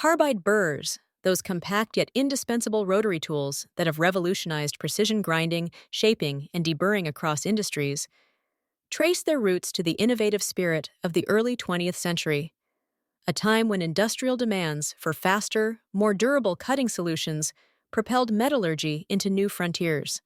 Carbide burrs, those compact yet indispensable rotary tools that have revolutionized precision grinding, shaping, and deburring across industries, trace their roots to the innovative spirit of the early 20th century, a time when industrial demands for faster, more durable cutting solutions propelled metallurgy into new frontiers.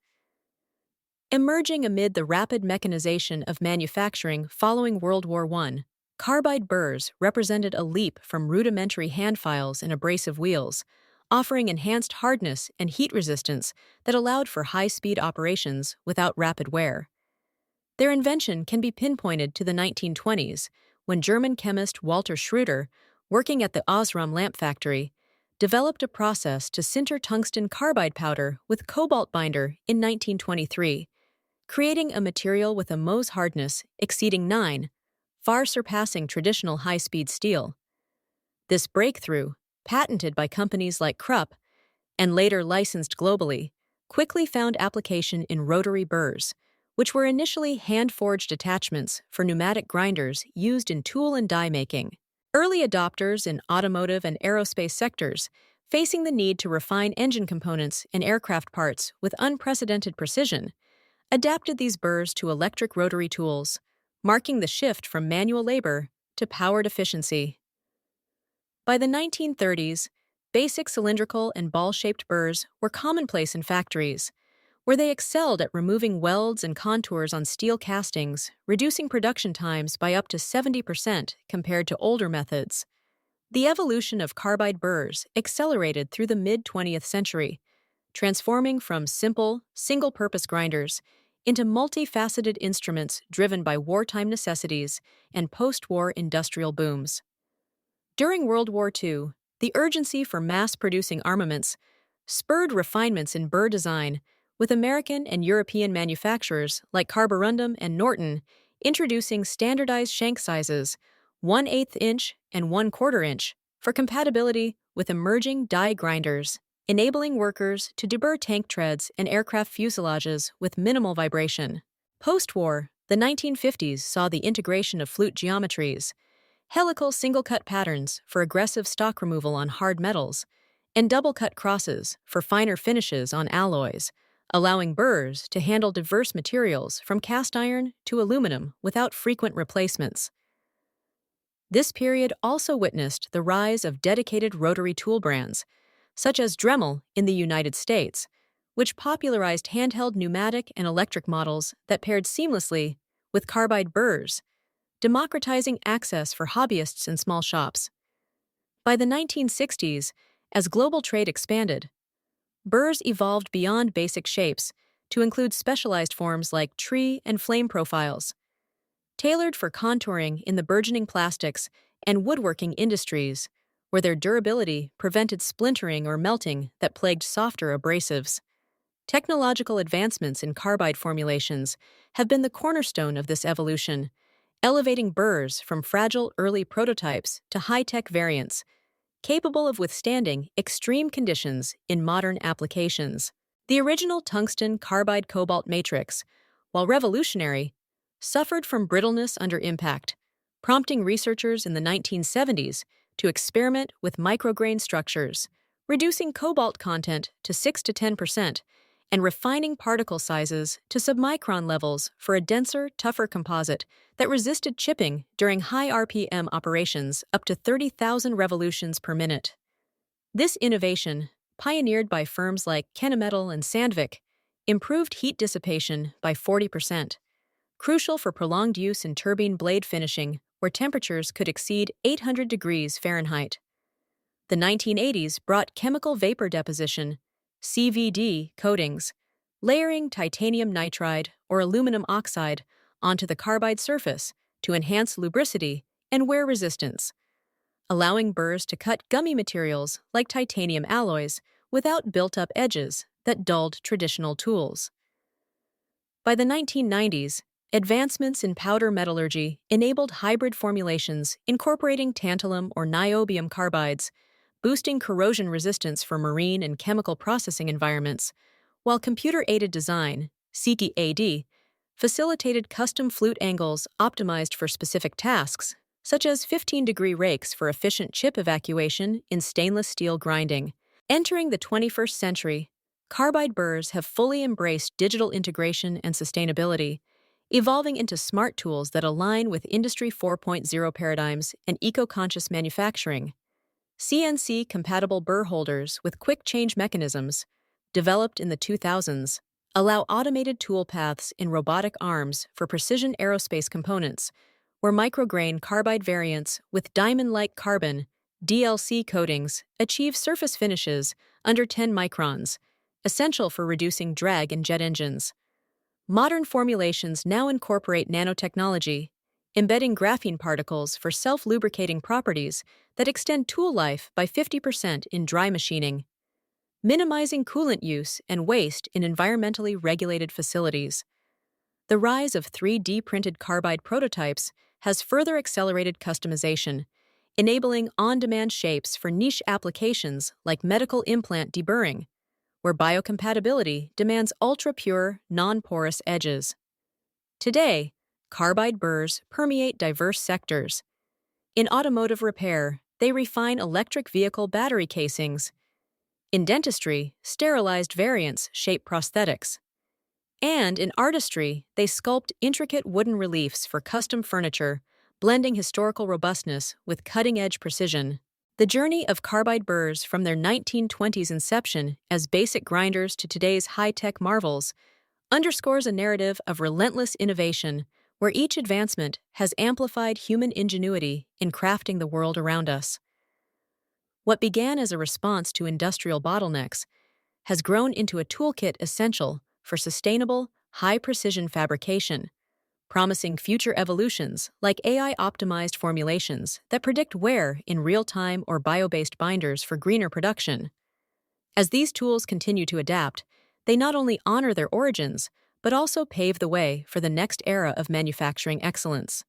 Emerging amid the rapid mechanization of manufacturing following World War I, carbide burrs represented a leap from rudimentary hand files and abrasive wheels, offering enhanced hardness and heat resistance that allowed for high-speed operations without rapid wear. Their invention can be pinpointed to the 1920s, when German chemist Walter Schroeder, working at the Osram lamp factory, developed a process to sinter tungsten carbide powder with cobalt binder in 1923, creating a material with a Mohs hardness exceeding 9, far surpassing traditional high-speed steel. This breakthrough, patented by companies like Krupp and later licensed globally, quickly found application in rotary burrs, which were initially hand-forged attachments for pneumatic grinders used in tool and die making. Early adopters in automotive and aerospace sectors, facing the need to refine engine components and aircraft parts with unprecedented precision, adapted these burrs to electric rotary tools, marking the shift from manual labor to powered efficiency. By the 1930s, basic cylindrical and ball-shaped burrs were commonplace in factories, where they excelled at removing welds and contours on steel castings, reducing production times by up to 70% compared to older methods. The evolution of carbide burrs accelerated through the mid-20th century, transforming from simple, single-purpose grinders into multifaceted instruments driven by wartime necessities and post-war industrial booms. During World War II, the urgency for mass-producing armaments spurred refinements in burr design, with American and European manufacturers like Carborundum and Norton introducing standardized shank sizes 1/8 inch and 1/4 inch for compatibility with emerging die grinders, enabling workers to deburr tank treads and aircraft fuselages with minimal vibration. Post-war, the 1950s saw the integration of flute geometries, helical single-cut patterns for aggressive stock removal on hard metals, and double-cut crosses for finer finishes on alloys, allowing burrs to handle diverse materials from cast iron to aluminum without frequent replacements. This period also witnessed the rise of dedicated rotary tool brands, such as Dremel in the United States, which popularized handheld pneumatic and electric models that paired seamlessly with carbide burrs, democratizing access for hobbyists and small shops. By the 1960s, as global trade expanded, burrs evolved beyond basic shapes to include specialized forms like tree and flame profiles. Tailored for contouring in the burgeoning plastics and woodworking industries, where their durability prevented splintering or melting that plagued softer abrasives. Technological advancements in carbide formulations have been the cornerstone of this evolution, elevating burrs from fragile early prototypes to high-tech variants, capable of withstanding extreme conditions in modern applications. The original tungsten carbide cobalt matrix, while revolutionary, suffered from brittleness under impact, prompting researchers in the 1970s to experiment with micrograin structures, reducing cobalt content to 6 to 10%, and refining particle sizes to submicron levels for a denser, tougher composite that resisted chipping during high RPM operations up to 30,000 revolutions per minute. This innovation, pioneered by firms like Kennametal and Sandvik, improved heat dissipation by 40%, crucial for prolonged use in turbine blade finishing where temperatures could exceed 800 degrees Fahrenheit. The 1980s brought chemical vapor deposition, CVD, coatings, layering titanium nitride or aluminum oxide onto the carbide surface to enhance lubricity and wear resistance, allowing burrs to cut gummy materials like titanium alloys without built-up edges that dulled traditional tools. By the 1990s, advancements in powder metallurgy enabled hybrid formulations incorporating tantalum or niobium carbides, boosting corrosion resistance for marine and chemical processing environments, while computer-aided design, CAD, facilitated custom flute angles optimized for specific tasks, such as 15-degree rakes for efficient chip evacuation in stainless steel grinding. Entering the 21st century, carbide burrs have fully embraced digital integration and sustainability, evolving into smart tools that align with Industry 4.0 paradigms and eco-conscious manufacturing. CNC-compatible burr holders with quick change mechanisms, developed in the 2000s, allow automated tool paths in robotic arms for precision aerospace components, where micrograin carbide variants with diamond-like carbon DLC coatings achieve surface finishes under 10 microns, essential for reducing drag in jet engines. Modern formulations now incorporate nanotechnology, embedding graphene particles for self-lubricating properties that extend tool life by 50% in dry machining, minimizing coolant use and waste in environmentally regulated facilities. The rise of 3D printed carbide prototypes has further accelerated customization, enabling on-demand shapes for niche applications like medical implant deburring, where biocompatibility demands ultra-pure, non-porous edges. Today, carbide burrs permeate diverse sectors. In automotive repair, they refine electric vehicle battery casings. In dentistry, sterilized variants shape prosthetics. And in artistry, they sculpt intricate wooden reliefs for custom furniture, blending historical robustness with cutting-edge precision. The journey of carbide burrs from their 1920s inception as basic grinders to today's high-tech marvels underscores a narrative of relentless innovation where each advancement has amplified human ingenuity in crafting the world around us. What began as a response to industrial bottlenecks has grown into a toolkit essential for sustainable, high-precision fabrication, promising future evolutions like AI-optimized formulations that predict wear in real-time or bio-based binders for greener production. As these tools continue to adapt, they not only honor their origins, but also pave the way for the next era of manufacturing excellence.